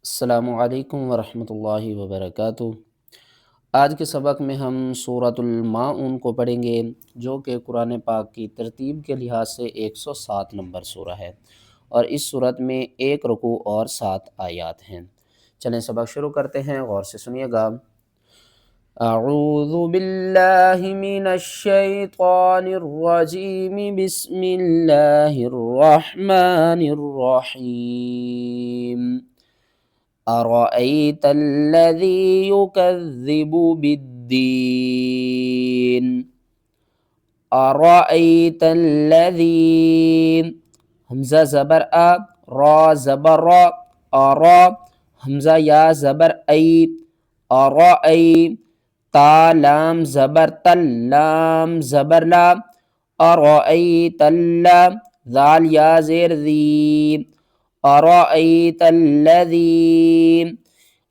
السلام علیکم ورحمۃ اللہ وبرکاتہ۔ آج کے سبق میں ہم سورۃ الماعون کو پڑھیں گے، جو کہ قرآن پاک کی ترتیب کے لحاظ سے 107 نمبر سورہ ہے، اور اس سورت میں ایک رکوع اور 7 آیات ہیں۔ چلیں سبق شروع کرتے ہیں، غور سے سنیے گا۔ اعوذ باللہ من الشیطان الرجیم، بسم اللہ الرحمن الرحیم۔ أرأيت الذي يكذب بالدين أرأيت الذي حمزہ زبر را زبر را حمزہ یا زبر تا لام زبر لام زبر لا أرأيت ذال یا زیر ذی أرأيت الذي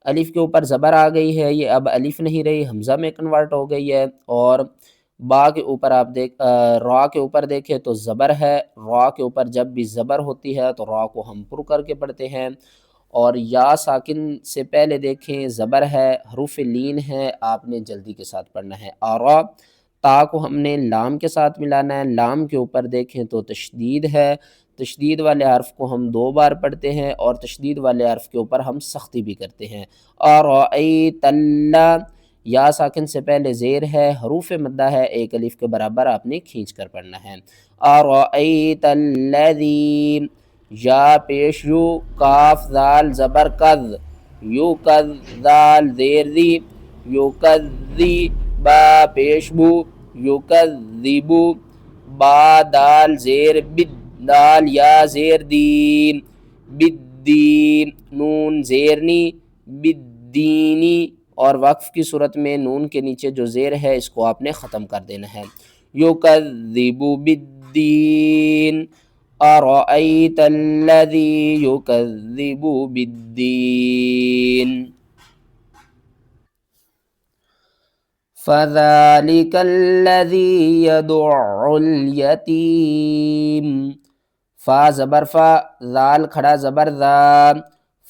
الف کے اوپر زبر آ گئی ہے، یہ اب الف نہیں رہی، حمزہ میں کنورٹ ہو گئی ہے، اور با کے اوپر آپ را کے اوپر دیکھیں تو زبر ہے، را کے اوپر جب بھی زبر ہوتی ہے تو را کو ہم پر کر کے پڑھتے ہیں، اور یا ساکن سے پہلے دیکھیں زبر ہے، حروف لین ہے، آپ نے جلدی کے ساتھ پڑھنا ہے۔ آرا تا کو ہم نے لام کے ساتھ ملانا ہے، لام کے اوپر دیکھیں تو تشدید ہے، تشدید والے حرف کو ہم 2 بار پڑھتے ہیں، اور تشدید والے حرف کے اوپر ہم سختی بھی کرتے ہیں۔ أرأيت یا ساکن سے پہلے زیر ہے، حروف مدہ ہے، ایک الف کے برابر آپ نے کھینچ کر پڑھنا ہے۔ أرأيت الذي یا پیش یو، کاف ذال زبر کذ، یو کذ ذال زیر دی، یو کذی با پیش بو، یو کذبو با دال زیر بد، دال یا زیر دین، بالدین نون زیرنی، بالدینی، اور وقف کی صورت میں نون کے نیچے جو زیر ہے اس کو آپ نے ختم کر دینا ہے۔ یکذب بالدین أرأيت الذي يكذب بالدين فذلك الذي يدع اليتيم فا زبر فا، ذال کھڑا زبر ذا،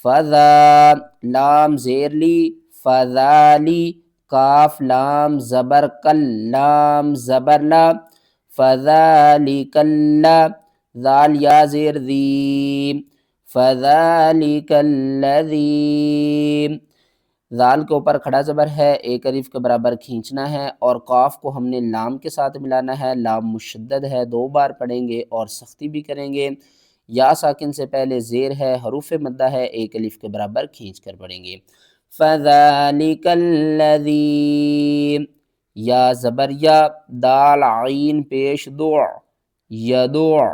فذا لام زیر لی، فذالی کاف لام زبر کل، لام زبر لا، فذالک اللہ ذال یا زیر ذی، فذالک الذی ذال کے اوپر کھڑا زبر ہے، ایک الف کے برابر کھینچنا ہے، اور قاف کو ہم نے لام کے ساتھ ملانا ہے، لام مشدد ہے، 2 بار پڑھیں گے اور سختی بھی کریں گے۔ یا ساکن سے پہلے زیر ہے، حروف مدہ ہے، ایک الف کے برابر کھینچ کر پڑھیں گے۔ فذالک الذی یا زبر یا، دال عین پیش دع، یدع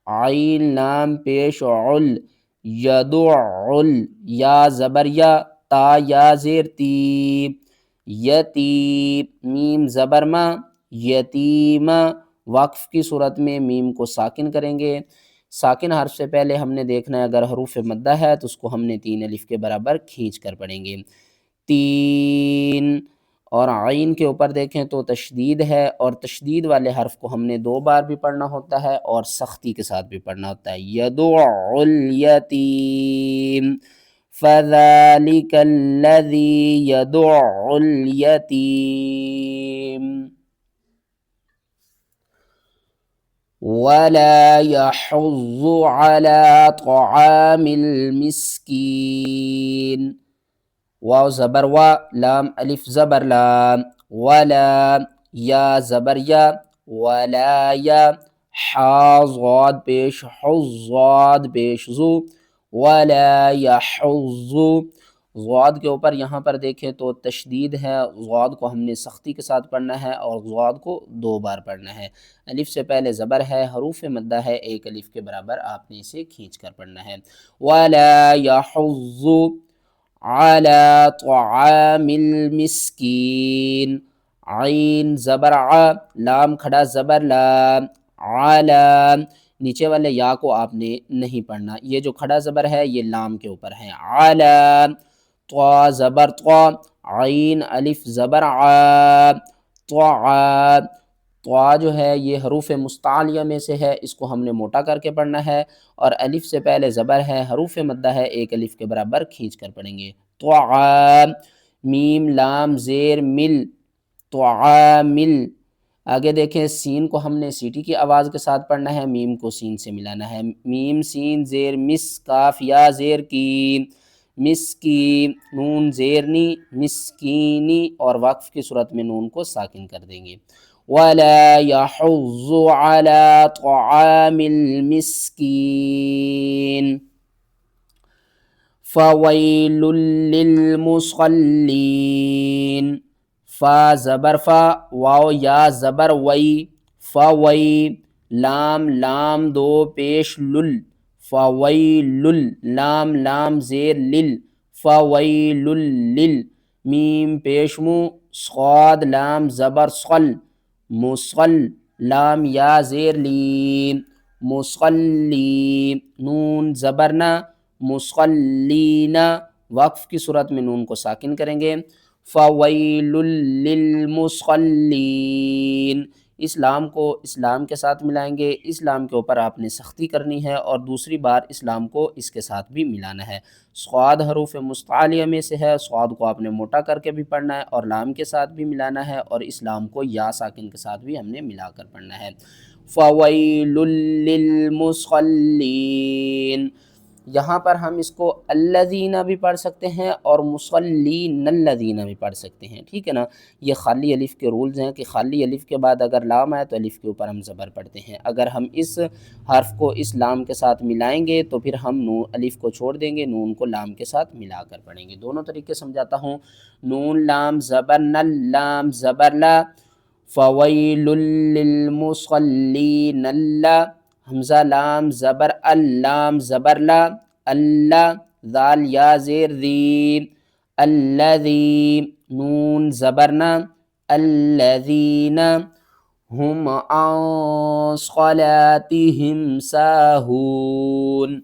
عین لام پیش عل، یدعل یا زبر یا، تا یا زیر تی، یتی میم زبر ما، یتیما وقف کی صورت میں میم کو ساکن کریں گے، ساکن حرف سے پہلے ہم نے دیکھنا ہے اگر حروف مدہ ہے تو اس کو ہم نے 3 الف کے برابر کھینچ کر پڑھیں گے۔ تین، اور عین کے اوپر دیکھیں تو تشدید ہے، اور تشدید والے حرف کو ہم نے 2 بار بھی پڑھنا ہوتا ہے اور سختی کے ساتھ بھی پڑھنا ہوتا ہے۔ یدع الیتیم فذلک الذی یدع الیتیم ولا يحض على طعام المسكين واو زبر وا، لام الف زبر لام، ولا یا زبر یا، ولا یا حا ضاد پیش حض، ضاد پیش زو، ولا یحض ضاد کے اوپر یہاں پر دیکھیں تو تشدید ہے، ضاد کو ہم نے سختی کے ساتھ پڑھنا ہے اور ضاد کو 2 بار پڑھنا ہے، الف سے پہلے زبر ہے، حروف مدہ ہے، ایک الف کے برابر آپ نے اسے کھینچ کر پڑھنا ہے۔ ولا یحض على طعام المسكين عین زبر ع، لام کھڑا زبر لا، علا نیچے والے یا کو آپ نے نہیں پڑھنا، یہ جو کھڑا زبر ہے یہ لام کے اوپر ہے، علا طا زبر طا، عین الف زبر ع، طع طوا جو ہے یہ حروف مستعلیہ میں سے ہے، اس کو ہم نے موٹا کر کے پڑھنا ہے، اور الف سے پہلے زبر ہے، حروف مدہ ہے، ایک الف کے برابر کھینچ کر پڑھیں گے۔ طعام، میم لام زیر مل، طعامل۔ آگے دیکھیں سین کو ہم نے سیٹی کی آواز کے ساتھ پڑھنا ہے، میم کو سین سے ملانا ہے، میم سین زیر مس، کاف یا زیر کی، مسکین، نون زیرنی، مسکینی، اور وقف کی صورت میں نون کو ساکن کر دیں گے۔ وَلَا يَحُضُّ عَلَى طَعَامِ الْمِسْكِينِ فَوَيْلٌ لِّلْمُصَلِّينَ، فا زبر فا، واو یا زبر وئی، فوئی، لام لام دو پیش لل، فویل، لام لام زیر لل، فویل لل، میم پیش مو، صاد لام زبر صل، مصل، لام یا زیر لی، مصلی، نون زبرنا، مصلینا، وقف کی صورت میں نون کو ساکن کریں گے۔ فویل للمصلین، اس لام کو اس لام کے ساتھ ملائیں گے، اس لام کے اوپر آپ نے سختی کرنی ہے، اور دوسری بار اس لام کو اس کے ساتھ بھی ملانا ہے۔ صاد حروف مستعلیہ میں سے ہے، صاد کو آپ نے موٹا کر کے بھی پڑھنا ہے اور لام کے ساتھ بھی ملانا ہے، اور اس لام کو یا ساکن کے ساتھ بھی ہم نے ملا کر پڑھنا ہے۔ فویل للمصلین، یہاں پر ہم اس کو الذین بھی پڑھ سکتے ہیں اور مصلین الذین بھی پڑھ سکتے ہیں، ٹھیک ہے نا۔ یہ خالی الف کے رولز ہیں کہ خالی الف کے بعد اگر لام آئے تو الف کے اوپر ہم زبر پڑھتے ہیں، اگر ہم اس حرف کو اس لام کے ساتھ ملائیں گے تو پھر ہم الف کو چھوڑ دیں گے، نون کو لام کے ساتھ ملا کر پڑھیں گے۔ دونوں طریقے سمجھاتا ہوں، نون لام زبر نل، لام زبر لا، فویل للمصلین اللہ، حمزہ لام زبر اللام زبر لا، اللہ، ذال یا زیر ذی، الذی، نون زبرنا، الذین، ہم عن صلاتہم ساہون،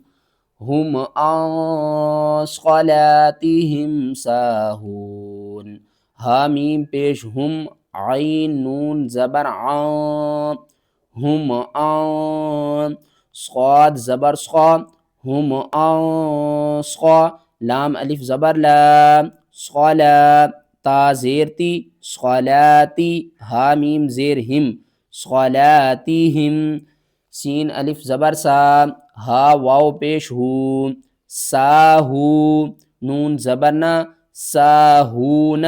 ہم عن صلاتہم ساہون، حامیم پیش ہم، عین نون زبر عن، ہم عن، صاد زبر صا، ہم عن صا، لام الف زبر لا، صلا، تا زیر تی، صلاتی، حامیم زیر ہم، صلاتہم، سین الف زبر سا، ہا واو پیش ہو، ساہو، نون زبرنا، ساہون،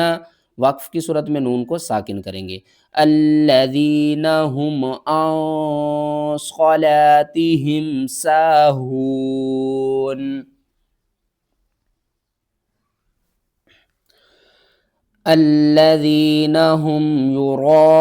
وقف کی صورت میں نون کو ساکن کریں گے۔ الذین هم عن صلاتہم ساہون، الذین هم یراؤون،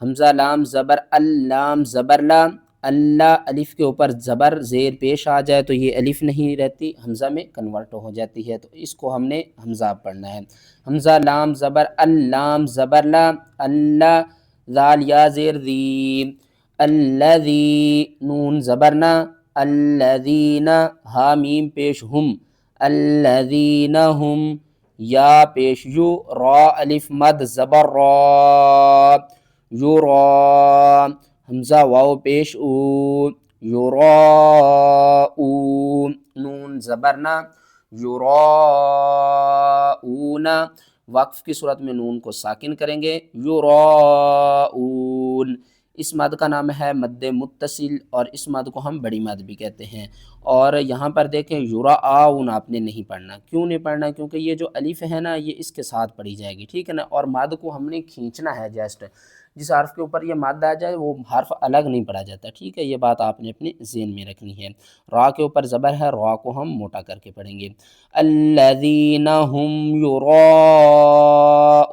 حمزہ لام زبر اللام زبر لا، اللہ، الف کے اوپر زبر زیر پیش آ جائے تو یہ الف نہیں رہتی، حمزہ میں کنورٹ ہو جاتی ہے، تو اس کو ہم نے حمزہ پڑھنا ہے۔ حمزہ لام زبر اللام زبر لا، اللہ، ذال یا زیر ذی، الذی، نون زبرنا، الذین، حامیم پیش ہم، الذین ہم، یا پیش یو، را الف مد زبر را، یرا، حمزہ واو پیش او، یراؤون، نون زبرنا، یراؤون، وقف کی صورت میں نون کو ساکن کریں گے، یراؤون، اس مد کا نام ہے مد متصل، اور اس مد کو ہم بڑی مد بھی کہتے ہیں۔ اور یہاں پر دیکھیں یراؤون آپ نے نہیں پڑھنا، کیوں نہیں پڑھنا؟ کیونکہ یہ جو الف ہے نا یہ اس کے ساتھ پڑھی جائے گی، ٹھیک ہے نا، اور مد کو ہم نے کھینچنا ہے، جسٹ جس حرف کے اوپر یہ مد آ جائے وہ حرف الگ نہیں پڑھا جاتا، ٹھیک ہے، یہ بات آپ نے اپنے ذہن میں رکھنی ہے۔ را کے اوپر زبر ہے، را کو ہم موٹا کر کے پڑھیں گے۔ الذین هم یراؤون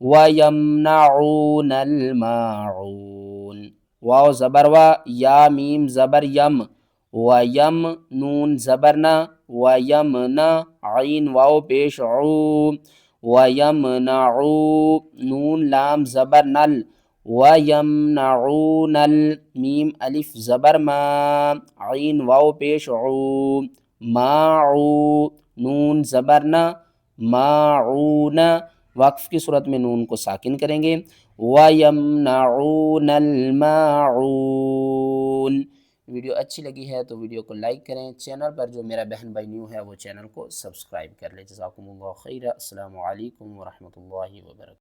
وَيَمْنَعُونَ الْمَاعُونَ، واو زبر وا، یا میم زبر یم، وَيَم، نون زبرنا، وَيَمْنَ، عین واو پیش عو، وَيَمْنَعُ، نون لام زبر نل، وَيَمْنَعُونَ، میم الف زبر ما، عین واو پیش عو، ماعو، نون زبرنا، ماعون، وقف کی صورت میں نون کو ساکن کریں گے، وَيَمْنَعُونَ الْمَاعُونَ۔ ویڈیو اچھی لگی ہے تو ویڈیو کو لائک کریں، چینل پر جو میرا بہن بھائی نیو ہے وہ چینل کو سبسکرائب کر لیں۔ جزاکم اللہ خیر، السلام علیکم ورحمۃ اللہ وبرکاتہ۔